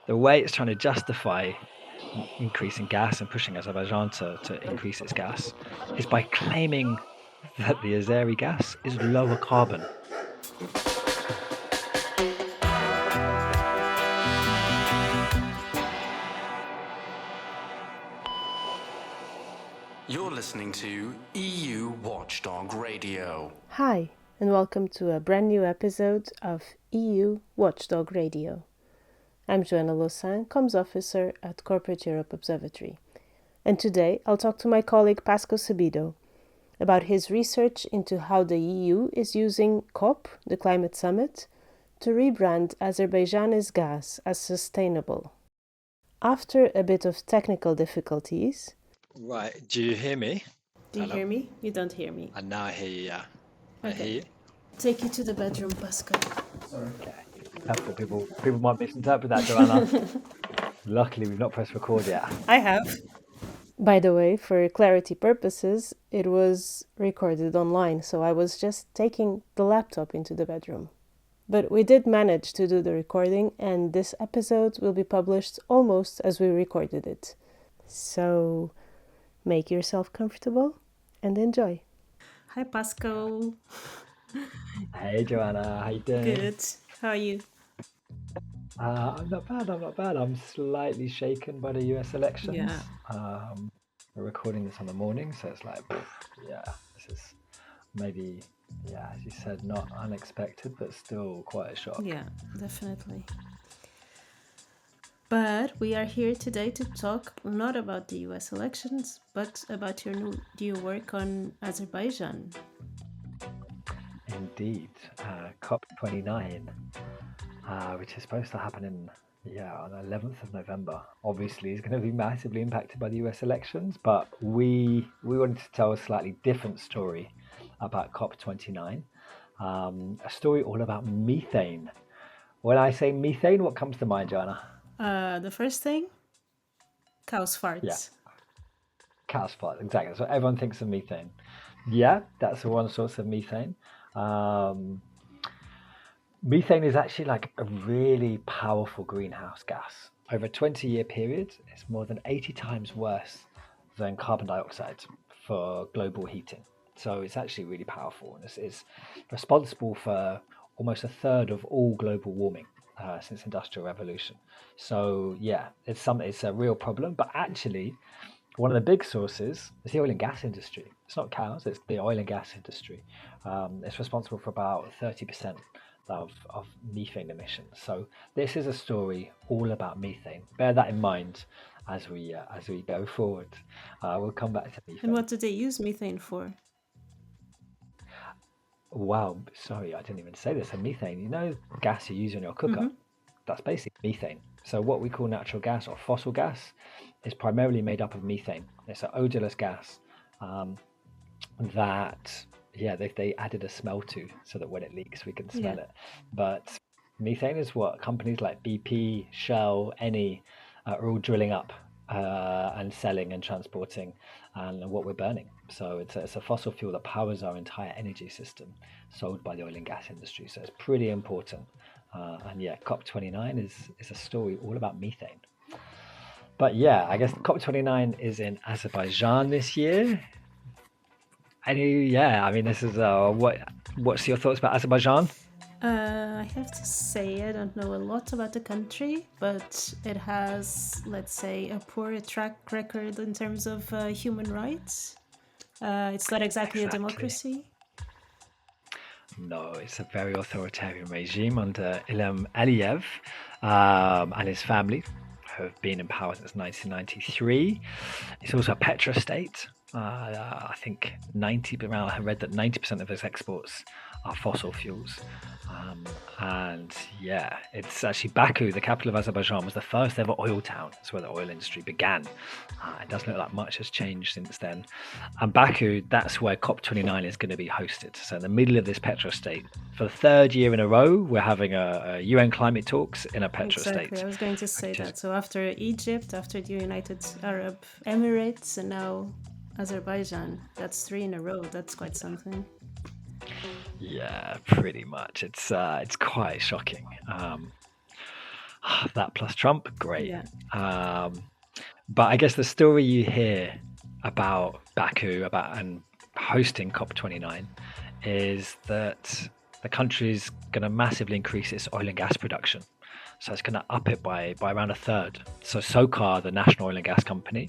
The way it's trying to justify increasing gas and pushing Azerbaijan to increase its gas is by claiming that the Azeri gas is lower carbon. You're listening to EU Watchdog Radio. Hi, and welcome to a brand new episode of EU Watchdog Radio. I'm Joanna Lossin, Comms Officer at Corporate Europe Observatory, and today I'll talk to my colleague Pascoe Sabido about his research into how the EU is using COP, the climate summit, to rebrand Azerbaijan's gas as sustainable. After a bit of technical difficulties... Right, do you hear me? Do you hear me? You don't hear me. And now I hear you, yeah. I Okay. hear you. Take you to the bedroom, Pascoe. Okay. That's what people might misinterpret that, Joanna. Luckily, we've not pressed record yet. I have. By the way, for clarity purposes, it was recorded online, so I was just taking the laptop into the bedroom. But we did manage to do the recording, and this episode will be published almost as we recorded it. So, make yourself comfortable and enjoy. Hi, Pascoe. Hey, Joanna, how you doing? Good. How are you? I'm not bad. I'm slightly shaken by the US elections. Yeah. We're recording this on the morning, so it's like, this is maybe, as you said, not unexpected, but still quite a shock. Yeah, definitely. But we are here today to talk not about the US elections, but about your new work on Azerbaijan. Indeed, COP29, which is supposed to happen on the 11th of November, obviously is going to be massively impacted by the US elections, but we wanted to tell a slightly different story about COP29, a story all about methane. When I say methane, what comes to mind, Joanna? The first thing, cow's farts. Yeah, cow's farts, exactly. So everyone thinks of methane. Yeah, that's the one source of methane. Methane is actually like a really powerful greenhouse gas. Over a 20-year period, it's more than 80 times worse than carbon dioxide for global heating. So it's actually really powerful. And it's responsible for almost a third of all global warming since Industrial Revolution. So yeah, it's a real problem. But actually, one of the big sources is the oil and gas industry. It's not cows, it's the oil and gas industry. It's responsible for about 30% of methane emissions. So this is a story all about methane. Bear that in mind as we go forward. We'll come back to methane. And what do they use methane for? Wow, sorry, I didn't even say this. And methane, you know, gas you use in your cooker, that's basically methane. So what we call natural gas or fossil gas is primarily made up of methane. It's an odorless gas that they added a smell to so that when it leaks we can smell it. But methane is what companies like BP, Shell, Eni are all drilling up and selling and transporting and what we're burning. So it's a fossil fuel that powers our entire energy system, sold by the oil and gas industry. So it's pretty important. And COP29 is a story all about methane. But I guess COP29 is in Azerbaijan this year. This is what's your thoughts about Azerbaijan? I have to say I don't know a lot about the country, but it has, let's say, a poor track record in terms of human rights. It's not exactly a democracy. No, it's a very authoritarian regime under Ilham Aliyev and his family, who have been in power since 1993. It's also a petrostate. I think I read that 90% of its exports are fossil fuels. It's actually Baku, the capital of Azerbaijan, was the first ever oil town. That's where the oil industry began. It doesn't look like much has changed since then. And Baku, that's where COP29 is going to be hosted. So in the middle of this petrostate, for the third year in a row, we're having a UN climate talks in a petrostate. Exactly, I was going to say that. So after Egypt, after the United Arab Emirates, and now Azerbaijan, that's 3 in a row. That's quite something. Yeah, pretty much. It's quite shocking. That plus Trump, great. Yeah. But I guess the story you hear about Baku and hosting COP29 is that the country's going to massively increase its oil and gas production. So it's going to up it by around a third. So SOCAR, the national oil and gas company,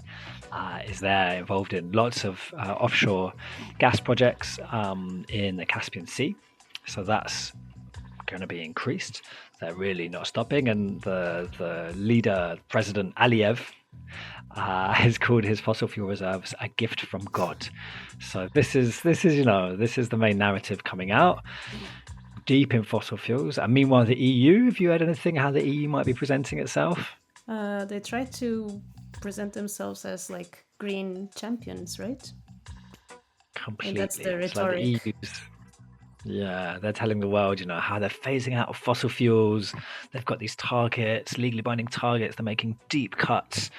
is there involved in lots of offshore gas projects in the Caspian Sea. So that's going to be increased. They're really not stopping. And the leader, President Aliyev, has called his fossil fuel reserves a gift from God. So this is the main narrative coming out. Deep in fossil fuels. And meanwhile, the EU, have you heard anything how the EU might be presenting itself? They try to present themselves as like green champions, right? Completely. And that's the It's like the rhetoric. they're telling the world, how they're phasing out of fossil fuels. They've got these targets, legally binding targets. They're making deep cuts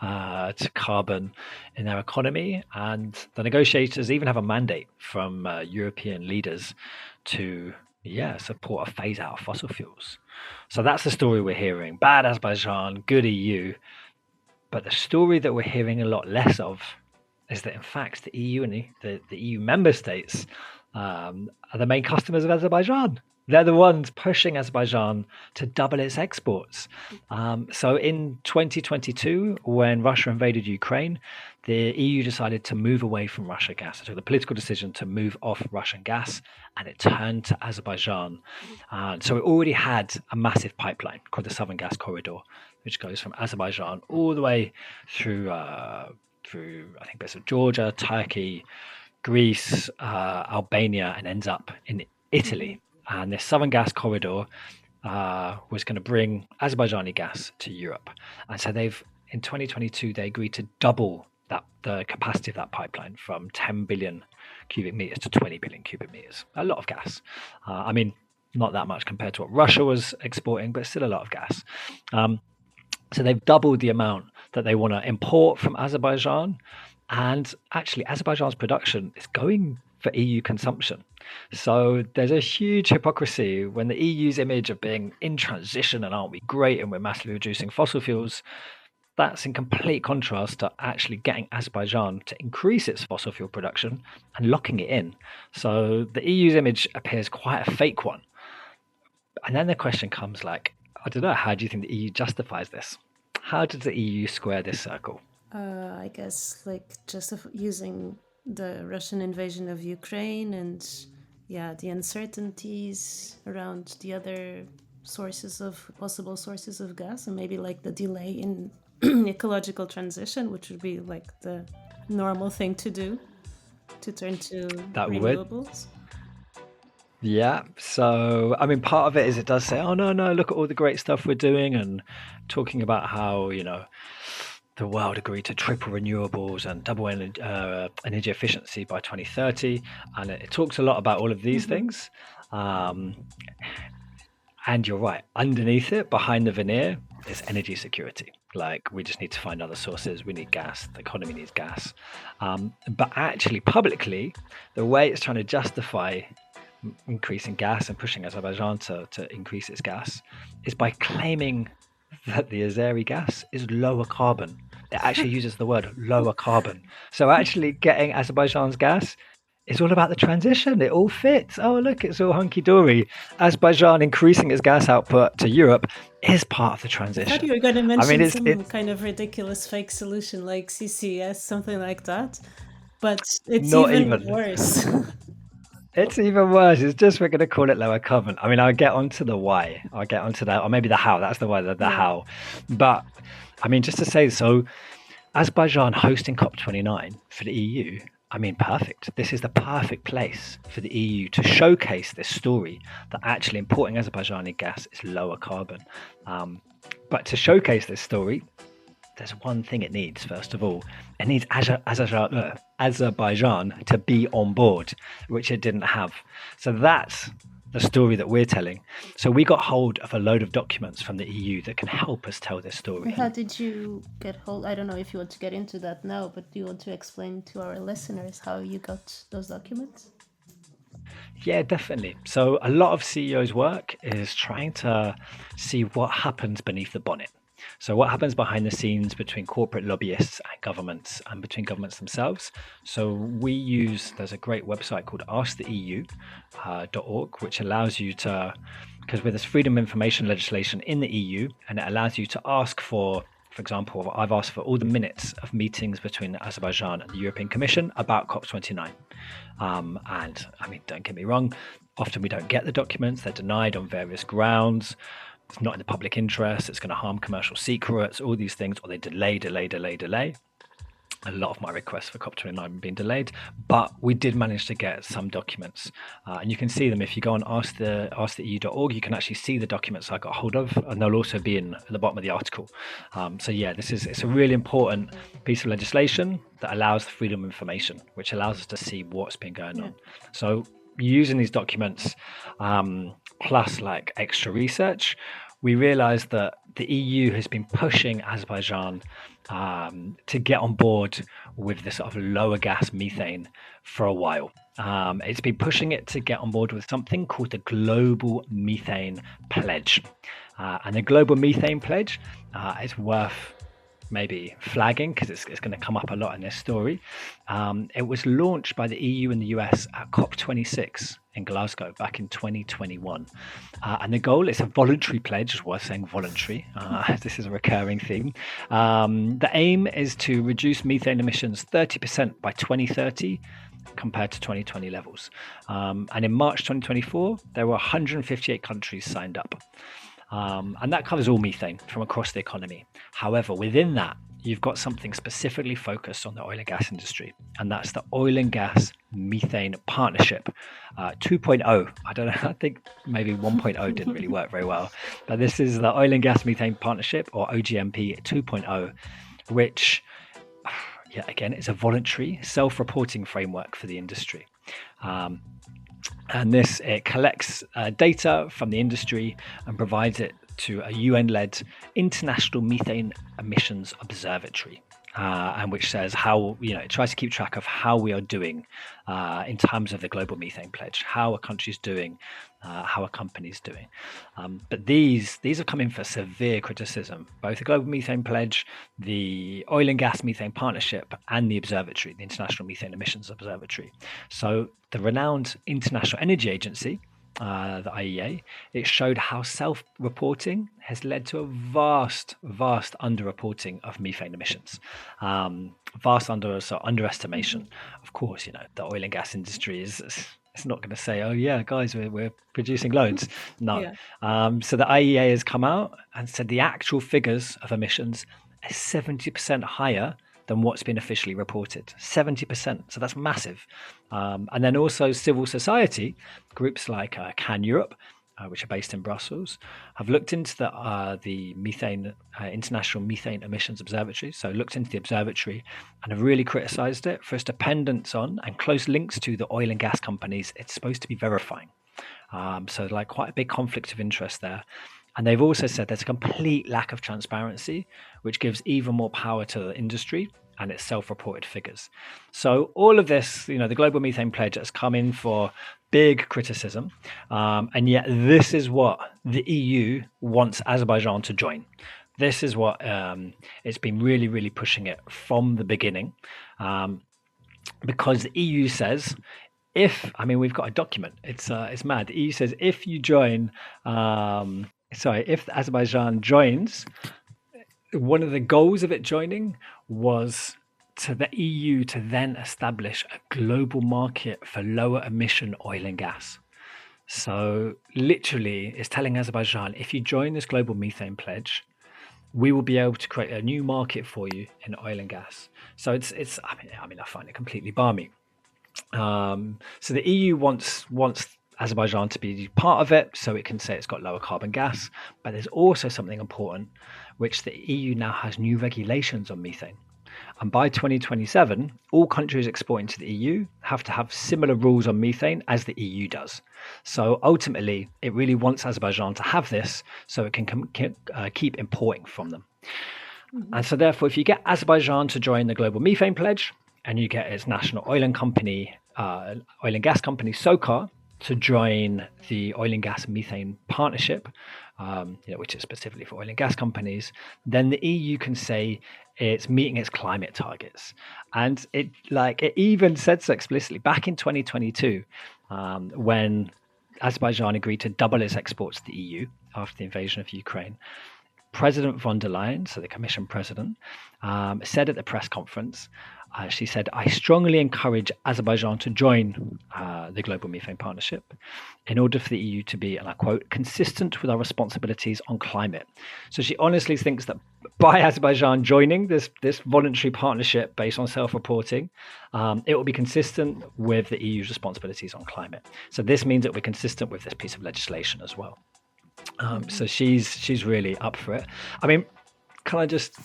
to carbon in their economy. And the negotiators even have a mandate from European leaders to support a phase out of fossil fuels. So that's the story we're hearing. Bad Azerbaijan, good EU. But the story that we're hearing a lot less of is that, in fact, the EU and the EU member states are the main customers of Azerbaijan. They're the ones pushing Azerbaijan to double its exports. So in 2022, when Russia invaded Ukraine, the EU decided to move away from Russian gas. It took the political decision to move off Russian gas, and it turned to Azerbaijan. So it already had a massive pipeline called the Southern Gas Corridor, which goes from Azerbaijan all the way through I think bits of Georgia, Turkey, Greece, Albania, and ends up in Italy. And this Southern Gas Corridor was going to bring Azerbaijani gas to Europe. And so in 2022, they agreed to double the capacity of that pipeline from 10 billion cubic meters to 20 billion cubic meters. A lot of gas. Not that much compared to what Russia was exporting, but still a lot of gas. So they've doubled the amount that they want to import from Azerbaijan. And actually, Azerbaijan's production is going for EU consumption. So there's a huge hypocrisy when the EU's image of being in transition and aren't we great and we're massively reducing fossil fuels. That's in complete contrast to actually getting Azerbaijan to increase its fossil fuel production and locking it in. So the EU's image appears quite a fake one. And then the question comes like, I don't know, how do you think the EU justifies this? How does the EU square this circle? I guess like just using the Russian invasion of Ukraine and the uncertainties around the other possible sources of gas, and maybe like the delay in ecological transition, which would be like the normal thing to do to turn to renewables. Yeah. So, I mean, part of it is it does say, oh, no, look at all the great stuff we're doing, and talking about how, the world agreed to triple renewables and double energy efficiency by 2030. And it talks a lot about all of these things. And you're right. Underneath it, behind the veneer, is energy security. Like, we just need to find other sources. We need gas. The economy needs gas. But actually, publicly, the way it's trying to justify increasing gas and pushing Azerbaijan to increase its gas is by claiming that the Azeri gas is lower carbon. It actually uses the word lower carbon. So actually getting Azerbaijan's gas is all about the transition. It all fits. Oh, look, it's all hunky-dory. Azerbaijan increasing its gas output to Europe is part of the transition. I thought you were going to mention some kind of ridiculous fake solution like CCS, something like that. But it's even worse. It's even worse. It's just we're going to call it lower carbon. I mean, I'll get onto the why. I'll get onto that, or maybe the how. That's the why, the how. But I mean, just to say, so Azerbaijan hosting COP29 for the EU, I mean, perfect. This is the perfect place for the EU to showcase this story that actually importing Azerbaijani gas is lower carbon. But to showcase this story, there's one thing it needs, first of all. It needs Azerbaijan to be on board, which it didn't have. So that's the story that we're telling. So we got hold of a load of documents from the EU that can help us tell this story. How did you get hold? I don't know if you want to get into that now, but do you want to explain to our listeners how you got those documents? Yeah, definitely. So a lot of CEOs' work is trying to see what happens beneath the bonnet. So what happens behind the scenes between corporate lobbyists and governments and between governments themselves. So there's a great website called asktheeu.org, which allows you to, because with this freedom of information legislation in the EU, and it allows you to ask for example, I've asked for all the minutes of meetings between Azerbaijan and the European Commission about COP29. And I mean, don't get me wrong, often we don't get the documents, they're denied on various grounds. It's not in the public interest, it's going to harm commercial secrets, all these things, or they delay. A lot of my requests for COP29 have been delayed, but we did manage to get some documents, and you can see them if you go on asktheeu.org. You can actually see the documents I got hold of, and they'll also be at the bottom of the article. So yeah, it's a really important piece of legislation that allows the freedom of information, which allows us to see what's been going on. So using these documents, plus like extra research, we realized that the EU has been pushing Azerbaijan to get on board with this sort of lower gas methane for a while. It's been pushing it to get on board with something called the Global Methane Pledge. And the Global Methane Pledge is worth maybe flagging because it's going to come up a lot in this story. It was launched by the EU and the US at COP26 in Glasgow back in 2021. And the goal is a voluntary pledge, worth saying voluntary, this is a recurring theme. The aim is to reduce methane emissions 30% by 2030 compared to 2020 levels. And in March 2024, there were 158 countries signed up. And that covers all methane from across the economy. However, within that, you've got something specifically focused on the oil and gas industry, and that's the Oil and Gas Methane Partnership 2.0. I don't know, I think maybe 1.0 didn't really work very well, but this is the Oil and Gas Methane Partnership, or OGMP 2.0, which, yeah, again, is a voluntary self-reporting framework for the industry. And it collects data from the industry and provides it to a UN-led International Methane Emissions Observatory, and which says how, it tries to keep track of how we are doing in terms of the Global Methane Pledge, how are countries doing, how are companies doing. But these have come in for severe criticism, both the Global Methane Pledge, the Oil and Gas Methane Partnership, and the observatory, the International Methane Emissions Observatory. So the renowned International Energy Agency, the IEA, it showed how self-reporting has led to a vast underreporting of methane emissions. Underestimation. Of course, the oil and gas industry it's not going to say, oh yeah, guys, we're producing loads. No. Yeah. So the IEA has come out and said the actual figures of emissions are 70% higher than what's been officially reported. 70%. So that's massive. And then also civil society groups like CAN Europe, which are based in Brussels, have looked into the methane International Methane Emissions Observatory. So looked into the observatory and have really criticised it for its dependence on and close links to the oil and gas companies it's supposed to be verifying. So like quite a big conflict of interest there. And they've also said there's a complete lack of transparency, which gives even more power to the industry and its self-reported figures. So all of this, the Global Methane Pledge has come in for big criticism. And yet this is what the EU wants Azerbaijan to join. This is what it's been really, really pushing it from the beginning. Because the EU says, we've got a document. It's mad. The EU says if you join... if Azerbaijan joins, one of the goals of it joining was to the EU to then establish a global market for lower emission oil and gas. So literally it's telling Azerbaijan, if you join this Global Methane Pledge, we will be able to create a new market for you in oil and gas. So I find it completely balmy. So the EU wants Azerbaijan to be part of it, so it can say it's got lower carbon gas. But there's also something important, which the EU now has new regulations on methane. And by 2027, all countries exporting to the EU have to have similar rules on methane as the EU does. So ultimately, it really wants Azerbaijan to have this so it can keep importing from them. Mm-hmm. And so therefore, if you get Azerbaijan to join the Global Methane Pledge and you get its national oil and gas company, SOCAR, to join the oil and gas methane partnership, which is specifically for oil and gas companies, then the EU can say it's meeting its climate targets. And it even said so explicitly back in 2022, when Azerbaijan agreed to double its exports to the EU after the invasion of Ukraine. President von der Leyen, so the Commission President, said at the press conference, she said, "I strongly encourage Azerbaijan to join the Global Methane Partnership in order for the EU to be," and I quote, "consistent with our responsibilities on climate." So she honestly thinks that by Azerbaijan joining this voluntary partnership based on self-reporting, it will be consistent with the EU's responsibilities on climate. So this means it will be consistent with this piece of legislation as well. So she's really up for it. I mean, can I just,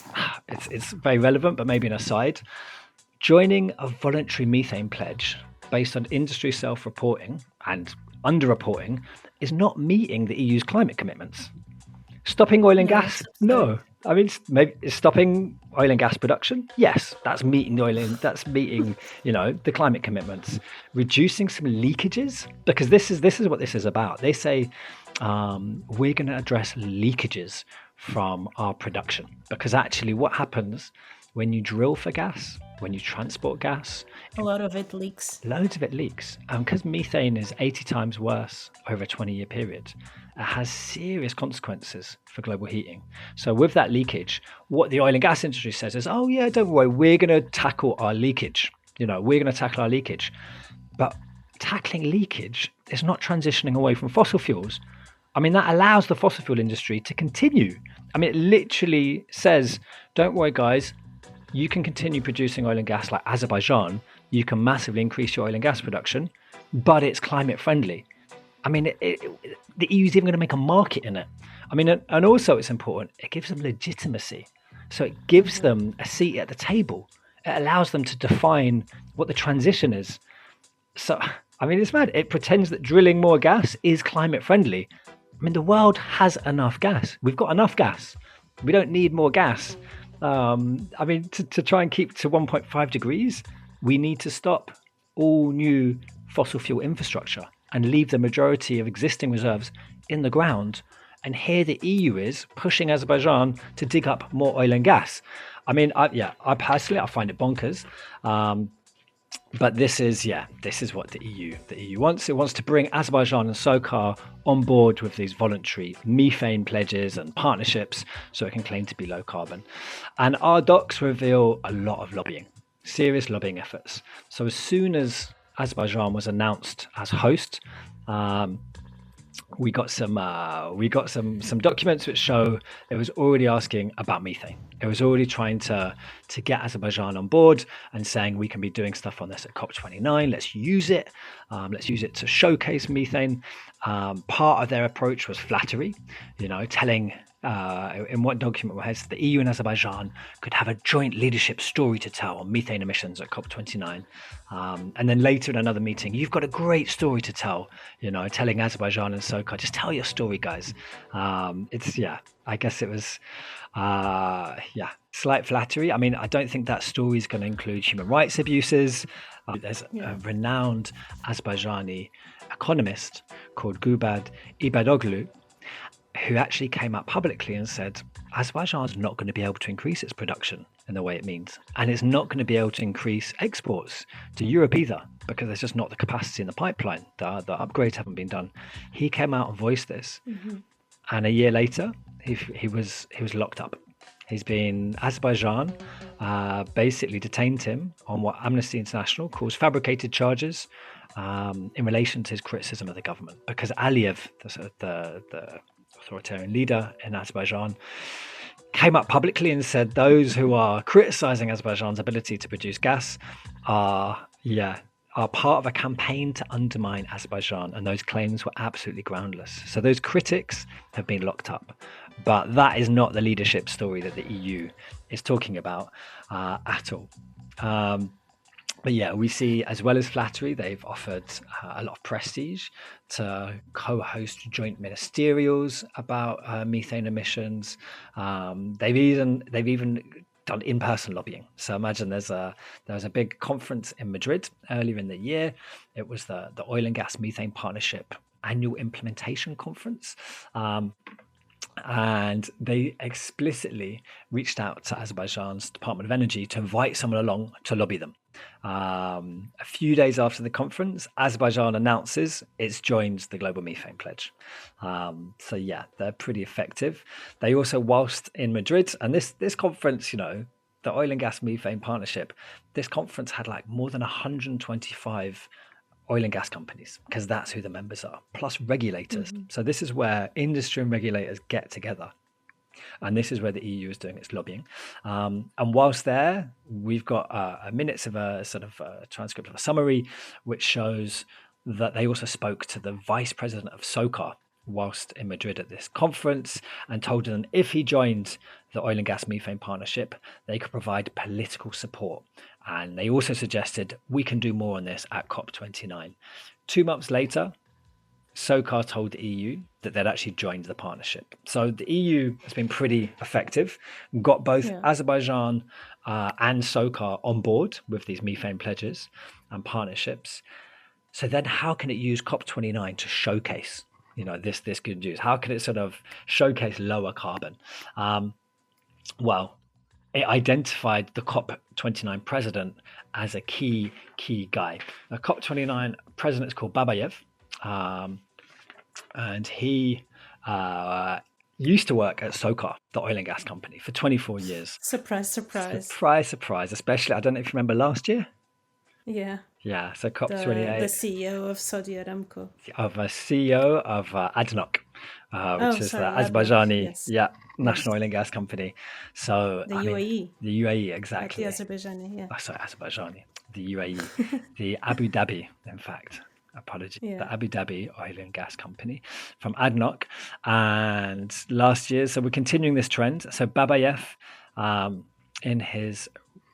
it's very relevant, but maybe an aside. Joining a voluntary methane pledge based on industry self-reporting and underreporting is not meeting the EU's climate commitments. Stopping oil and gas? No. I mean, maybe stopping oil and gas production? Yes, that's meeting the climate commitments. Reducing some leakages, because this is what this is about. They say we're going to address leakages from our production, because actually what happens when you drill for gas, when you transport gas, a lot of it leaks. Loads of it leaks. And because methane is 80 times worse over a 20-year period, it has serious consequences for global heating. So with that leakage, what the oil and gas industry says is, oh yeah, don't worry, we're going to tackle our leakage. But tackling leakage is not transitioning away from fossil fuels. I mean, that allows the fossil fuel industry to continue. I mean, it literally says, don't worry, guys, you can continue producing oil and gas like Azerbaijan. You can massively increase your oil and gas production, but it's climate friendly. I mean, the EU is even going to make a market in it. I mean, and also it's important, it gives them legitimacy. So it gives them a seat at the table. It allows them to define what the transition is. So, I mean, it's mad. It pretends that drilling more gas is climate friendly. I mean, the world has enough gas. We've got enough gas. We don't need more gas. I mean, to try and keep to 1.5 degrees, we need to stop all new fossil fuel infrastructure and leave the majority of existing reserves in the ground. And here the EU is pushing Azerbaijan to dig up more oil and gas. I mean, I personally find it bonkers. But this is what the EU wants. It wants to bring Azerbaijan and SOCAR on board with these voluntary methane pledges and partnerships so it can claim to be low carbon. And our docs reveal a lot of lobbying, serious lobbying efforts. So as soon as Azerbaijan was announced as host, we got some documents which show it was already asking about methane. It was already trying to get Azerbaijan on board and saying we can be doing stuff on this at COP29. Let's use it. Let's use it to showcase methane. Part of their approach was flattery, telling in what document was the EU and Azerbaijan could have a joint leadership story to tell on methane emissions at COP29. And then later in another meeting, you've got a great story to tell, telling Azerbaijan and SOCAR, just tell your story, guys. I guess it was, slight flattery. I mean, I don't think that story is going to include human rights abuses. There's a renowned Azerbaijani economist called Gubad Ibadoglu, who actually came out publicly and said, Azerbaijan is not going to be able to increase its production in the way it means. And it's not going to be able to increase exports to Europe either, because there's just not the capacity in the pipeline. The upgrades haven't been done. He came out and voiced this. Mm-hmm. And a year later, he was locked up. Azerbaijan basically detained him on what Amnesty International calls fabricated charges in relation to his criticism of the government. Because Aliyev, the authoritarian leader in Azerbaijan, came up publicly and said those who are criticizing Azerbaijan's ability to produce gas are part of a campaign to undermine Azerbaijan, and those claims were absolutely groundless. So those critics have been locked up. But that is not the leadership story that the EU is talking about at all. But yeah, we see, as well as flattery, they've offered a lot of prestige to co-host joint ministerials about methane emissions. They've even done in-person lobbying. So imagine there was a big conference in Madrid earlier in the year. It was the Oil and Gas Methane Partnership annual implementation conference. And they explicitly reached out to Azerbaijan's Department of Energy to invite someone along to lobby them. A few days after the conference, Azerbaijan announces it's joined the Global Methane Pledge. So yeah, they're pretty effective. They also, whilst in Madrid, and this conference, the Oil and Gas Methane Partnership, this conference had like more than 125 oil and gas companies, because that's who the members are, plus regulators. So this is where industry and regulators get together. And this is where the EU is doing its lobbying. And whilst there, we've got minutes of a sort of a transcript of a summary, which shows that they also spoke to the vice president of SOCAR whilst in Madrid at this conference, and told them if he joined the Oil and Gas Methane Partnership, they could provide political support. And they also suggested we can do more on this at COP29. 2 months later, SOCAR told the EU that they'd actually joined the partnership. So the EU has been pretty effective, got both Azerbaijan and SOCAR on board with these methane pledges and partnerships. So then how can it use COP29 to showcase, this good news? How can it sort of showcase lower carbon? Well, it identified the COP29 president as a key guy. The COP29 president is called Babayev, and he used to work at SOCAR, the oil and gas company, for 24 years. Surprise. Surprise, especially, I don't know if you remember last year. Yeah, so COP28. The CEO of Saudi Aramco. Of a CEO of ADNOC, which is the Azerbaijani national oil and gas company. So the UAE. The UAE, exactly. The Azerbaijani, yeah. Oh, sorry, Azerbaijani. The UAE. The Abu Dhabi, in fact. Apologies. Yeah. The Abu Dhabi oil and gas company from ADNOC. And last year, so we're continuing this trend. So Babayev, in his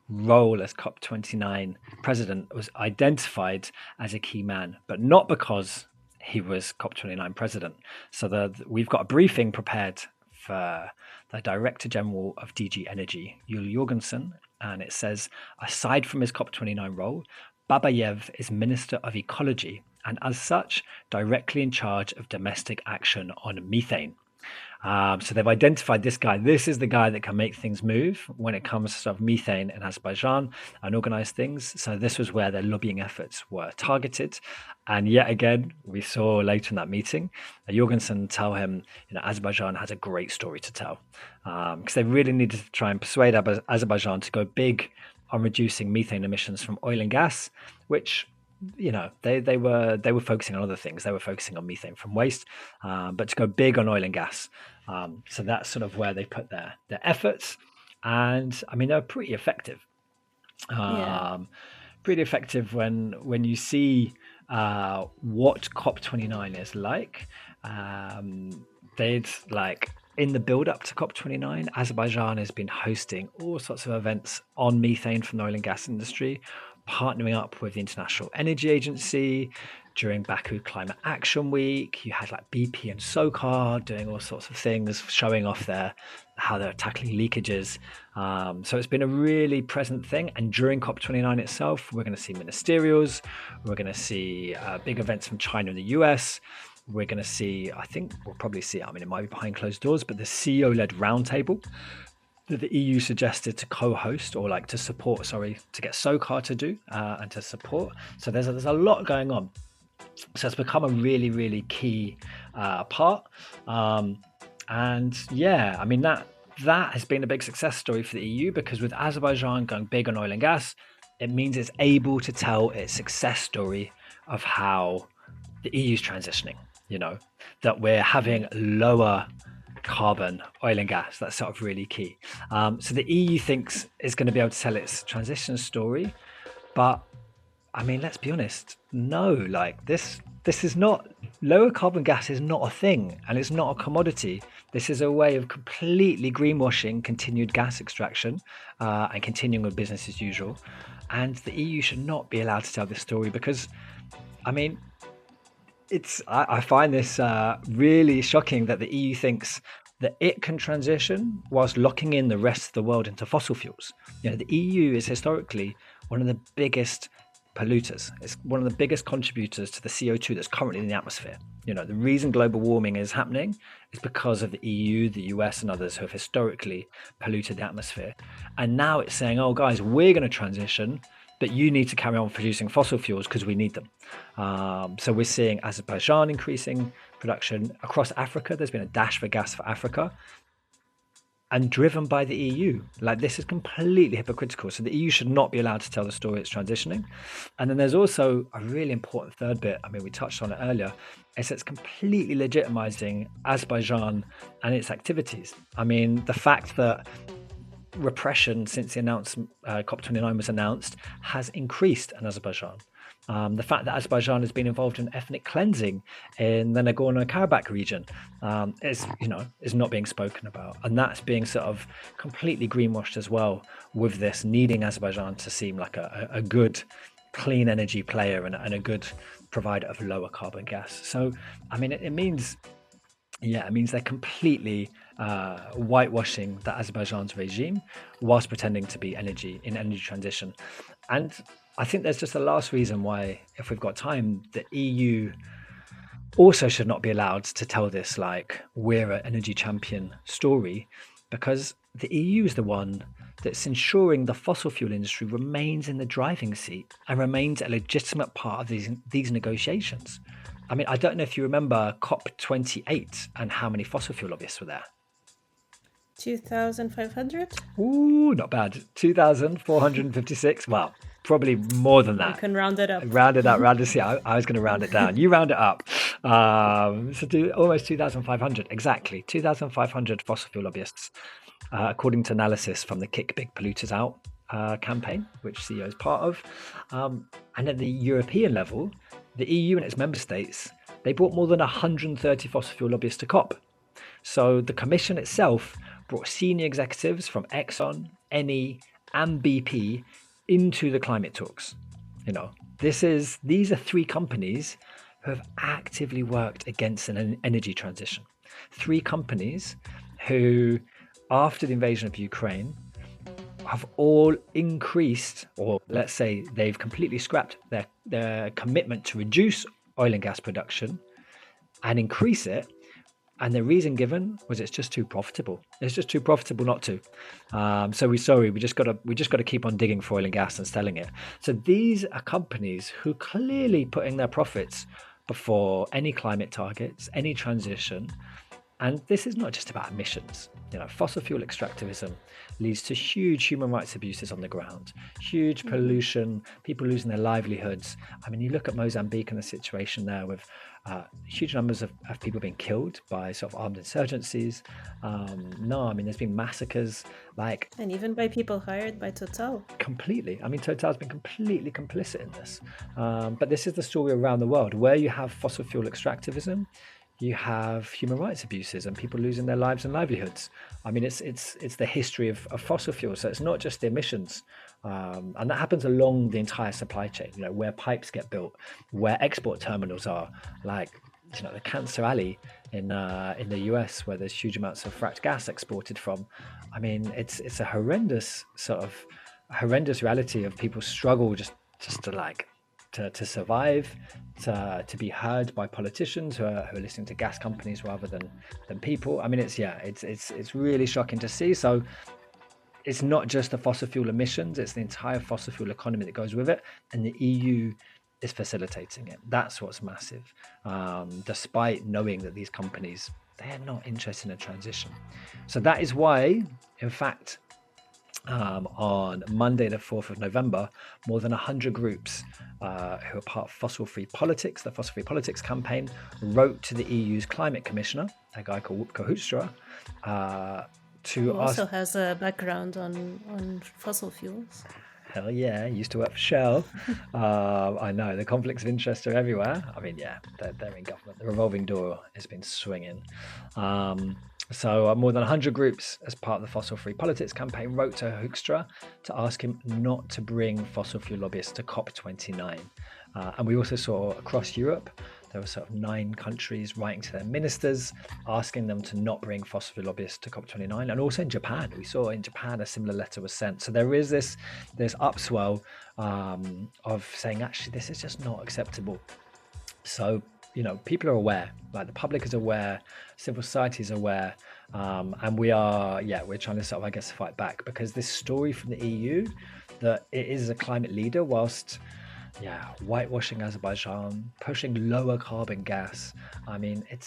role as COP29 president, was identified as a key man, but not because he was COP29 president. So we've got a briefing prepared for the Director General of DG Energy, Yul Jorgensen, and it says, aside from his COP29 role, Babayev is Minister of Ecology and as such directly in charge of domestic action on methane. So they've identified this guy. This is the guy that can make things move when it comes to sort of methane in Azerbaijan and organize things. So this was where their lobbying efforts were targeted. And yet again, we saw later in that meeting, Jorgensen tell him, Azerbaijan has a great story to tell, because they really needed to try and persuade Azerbaijan to go big on reducing methane emissions from oil and gas, which they were focusing on other things. They were focusing on methane from waste, but to go big on oil and gas. So that's sort of where they put their efforts. And I mean, they're pretty effective. Pretty effective when you see what COP29 is like. They'd in the build up to COP29, Azerbaijan has been hosting all sorts of events on methane from the oil and gas industry, partnering up with the International Energy Agency. During Baku Climate Action Week, you had BP and SOCAR doing all sorts of things, showing off how they're tackling leakages. So it's been a really present thing. And during COP29 itself, we're going to see ministerials. We're going to see big events from China and the US. We're going to see, I think we'll probably see, it might be behind closed doors, but the CEO-led roundtable that the EU suggested to co-host or to support, to get SOCAR to do and to support. So there's a lot going on. So it's become a really, really key part. And yeah, I mean, that has been a big success story for the EU, because with Azerbaijan going big on oil and gas, it means it's able to tell its success story of how the EU's transitioning, that we're having lower carbon oil and gas. That's sort of really key. So the EU thinks it's going to be able to tell its transition story, but I mean, let's be honest, no, this is not, lower carbon gas is not a thing, and it's not a commodity. This is a way of completely greenwashing continued gas extraction and continuing with business as usual. And the EU should not be allowed to tell this story, because I mean, I find this really shocking that the EU thinks that it can transition whilst locking in the rest of the world into fossil fuels. The EU is historically one of the biggest polluters. It's one of the biggest contributors to the CO2 that's currently in the atmosphere. The reason global warming is happening is because of the EU, the US, and others who have historically polluted the atmosphere. And now it's saying, oh, guys, we're going to transition, but you need to carry on producing fossil fuels because we need them. So we're seeing Azerbaijan increasing production across Africa. There's been a dash for gas for Africa, and driven by the EU. This is completely hypocritical. So the EU should not be allowed to tell the story it's transitioning. And then there's also a really important third bit. I mean, we touched on it earlier. It's completely legitimizing Azerbaijan and its activities. I mean, the fact that repression since the COP29 was announced has increased in Azerbaijan. The fact that Azerbaijan has been involved in ethnic cleansing in the Nagorno-Karabakh region is not being spoken about, and that's being sort of completely greenwashed as well, with this needing Azerbaijan to seem like a good, clean energy player and a good provider of lower carbon gas. So, I mean, it means they're completely whitewashing the Azerbaijan's regime whilst pretending to be energy transition. And I think there's just a last reason why, if we've got time, the EU also should not be allowed to tell this we're an energy champion story, because the EU is the one that's ensuring the fossil fuel industry remains in the driving seat and remains a legitimate part of these negotiations. I mean, I don't know if you remember COP28 and how many fossil fuel lobbyists were there. 2,500? Ooh, not bad. 2,456. Well, probably more than that. You can round it up. Round it up. I was going to round it down. You round it up. So do almost 2,500. Exactly. 2,500 fossil fuel lobbyists, according to analysis from the Kick Big Polluters Out campaign, which CEO is part of. And at the European level, the EU and its member states, they brought more than 130 fossil fuel lobbyists to COP. So the Commission itself brought senior executives from Exxon, Eni, and BP into the climate talks. These are three companies who have actively worked against an energy transition. Three companies who, after the invasion of Ukraine, have all increased, or let's say they've completely scrapped their commitment to reduce oil and gas production and increase it. And the reason given was it's just too profitable. It's just too profitable not to. So we just got to keep on digging for oil and gas and selling it. So these are companies who clearly putting their profits before any climate targets, any transition. And this is not just about emissions. Fossil fuel extractivism leads to huge human rights abuses on the ground, huge pollution, people losing their livelihoods. I mean, you look at Mozambique and the situation there with huge numbers of people being killed by sort of armed insurgencies. There's been massacres, and even by people hired by Total. Completely. I mean, Total's been completely complicit in this. But this is the story around the world where you have fossil fuel extractivism. You have human rights abuses and people losing their lives and livelihoods. I mean, it's the history of fossil fuels. So it's not just the emissions. And that happens along the entire supply chain, where pipes get built, where export terminals are, the Cancer Alley in the US, where there's huge amounts of fracked gas exported from. I mean, it's a horrendous reality of people's struggle just to survive, to be heard by politicians who are listening to gas companies rather than people. I mean, it's really shocking to see. So it's not just the fossil fuel emissions, it's the entire fossil fuel economy that goes with it, and the EU is facilitating it. That's what's massive, despite knowing that these companies, they're not interested in a transition. So that is why, in fact, on Monday, the 4th of November, more than 100 groups who are part of Fossil Free Politics, the Fossil Free Politics campaign, wrote to the EU's climate commissioner, a guy called Wopke Hoekstra, who also has a background on fossil fuels. Hell yeah, used to work for Shell. I know, the conflicts of interest are everywhere. I mean, yeah, they're in government. The revolving door has been swinging. So more than 100 groups as part of the Fossil Free Politics campaign wrote to Hoekstra to ask him not to bring fossil fuel lobbyists to COP29. And we also saw across Europe There were sort of 9 countries writing to their ministers, asking them to not bring fossil fuel lobbyists to COP29. And also in Japan, we saw in Japan a similar letter was sent. So there is this upswell of saying, actually, this is just not acceptable. So, people are aware, like the public is aware, civil society is aware, and we're trying to sort of, I guess, fight back, because this story from the EU that it is a climate leader whilst whitewashing Azerbaijan, pushing lower carbon gas. I mean, it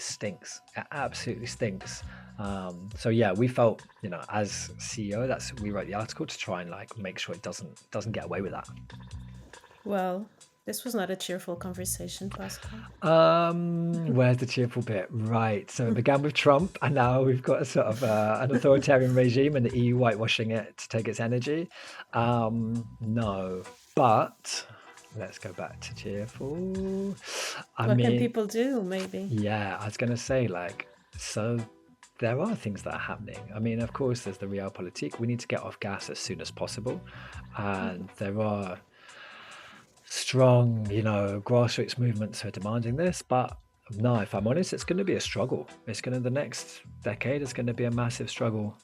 stinks. It absolutely stinks. We felt, as CEO, we wrote the article to try and like make sure it doesn't get away with that. Well, this was not a cheerful conversation, Pascoe. Where's the cheerful bit? Right. So it began with Trump, and now we've got a sort of an authoritarian regime, and the EU whitewashing it to take its energy. No, but let's go back to cheerful. What can people do? Maybe. Yeah, I was going to say, so there are things that are happening. I mean, of course, there's the realpolitik. We need to get off gas as soon as possible, and there are strong, grassroots movements are demanding this. But no, if I'm honest, it's going to be a struggle. The next decade is going to be a massive struggle,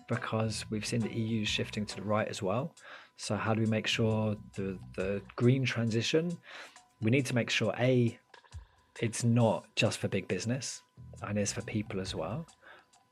because we've seen the EU shifting to the right as well. So how do we make sure the green transition? We need to make sure it's not just for big business and it's for people as well,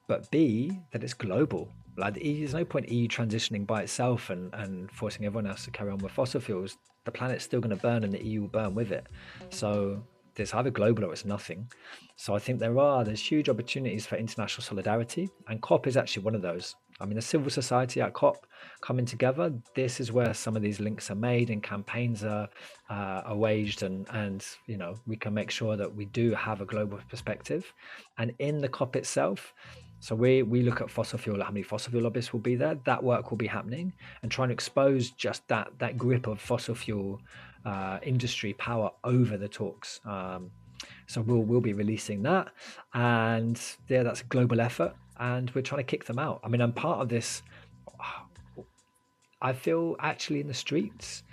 but B, that it's global. Like there's no point EU transitioning by itself and forcing everyone else to carry on with fossil fuels. The planet's still going to burn and the EU will burn with it. So it's either global or it's nothing. So I think there's huge opportunities for international solidarity, and COP is actually one of those. I mean, the civil society at COP coming together, this is where some of these links are made and campaigns are waged, and we can make sure that we do have a global perspective. And in the COP itself, so we look at fossil fuel, how many fossil fuel lobbyists will be there. That work will be happening, and trying to expose just that grip of fossil fuel industry power over the talks. So we'll be releasing that, and that's a global effort, and we're trying to kick them out. I mean, I'm part of this. I feel actually in the streets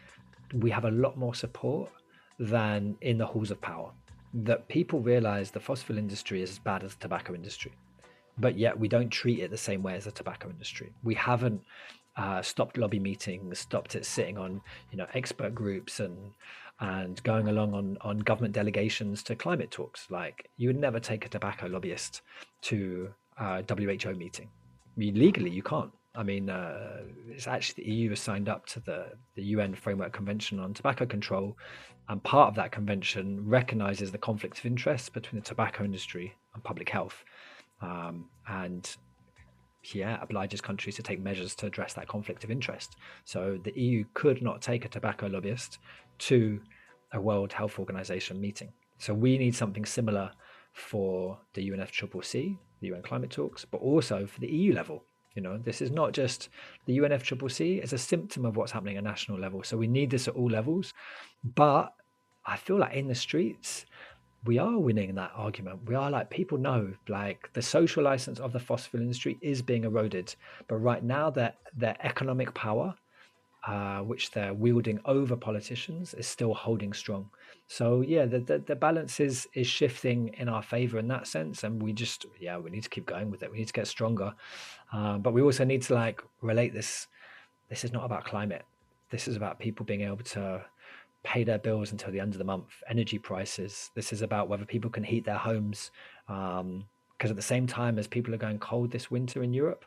we have a lot more support than in the halls of power. That people realize the fossil fuel industry is as bad as the tobacco industry, but yet we don't treat it the same way as the tobacco industry. We haven't stopped lobby meetings, stopped it sitting on expert groups and going along on government delegations to climate talks. Like, you would never take a tobacco lobbyist to a WHO meeting. I mean, legally you can't. I mean, it's actually the EU has signed up to the UN Framework Convention on Tobacco Control, and part of that convention recognizes the conflict of interest between the tobacco industry and public health, and obliges countries to take measures to address that conflict of interest. So the EU could not take a tobacco lobbyist to a World Health Organization meeting. So we need something similar for the UNFCCC, the UN climate talks, but also for the EU level. This is not just the UNFCCC, it's a symptom of what's happening at national level. So we need this at all levels. But I feel like in the streets, we are winning that argument. We are people know, the social license of the fossil fuel industry is being eroded. But right now, their economic power, which they're wielding over politicians, is still holding strong. So the balance is shifting in our favor in that sense, and we need to keep going with it. We need to get stronger, but we also need to relate this. This is not about climate. This is about people being able to pay their bills until the end of the month, energy prices. This is about whether people can heat their homes, because at the same time as people are going cold this winter in Europe,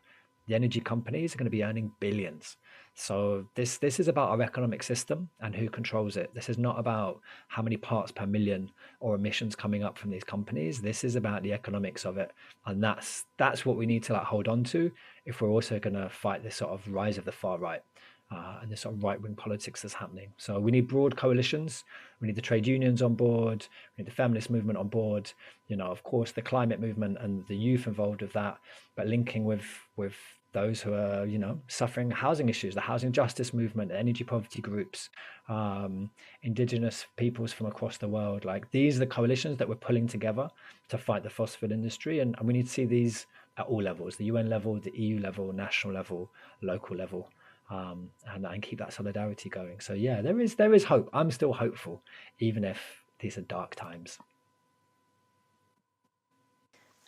the energy companies are going to be earning billions. So this is about our economic system and who controls it. This is not about how many parts per million or emissions coming up from these companies. This is about the economics of it, and that's what we need to hold on to if we're also going to fight this sort of rise of the far right. And this sort of right-wing politics that's happening. So we need broad coalitions. We need the trade unions on board. We need the feminist movement on board. Of course, the climate movement and the youth involved with that, but linking with those who are, suffering housing issues, the housing justice movement, energy poverty groups, indigenous peoples from across the world. These are the coalitions that we're pulling together to fight the fossil fuel industry, and we need to see these at all levels: the UN level, the EU level, national level, local level. And keep that solidarity going. So there is hope. I'm still hopeful, even if these are dark times.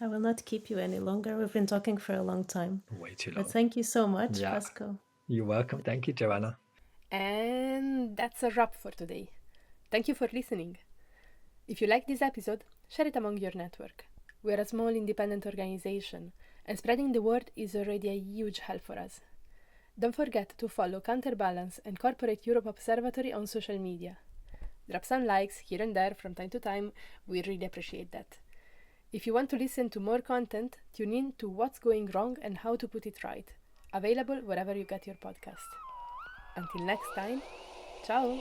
I will not keep you any longer. We've been talking for a long time. Way too long. But thank you so much, Yeah. Pascoe. You're welcome. Thank you, Joanna. And that's a wrap for today. Thank you for listening. If you like this episode, share it among your network. We are a small independent organization, and spreading the word is already a huge help for us. Don't forget to follow Counterbalance and Corporate Europe Observatory on social media. Drop some likes here and there from time to time, we really appreciate that. If you want to listen to more content, tune in to What's Going Wrong and How to Put It Right, available wherever you get your podcast. Until next time, ciao!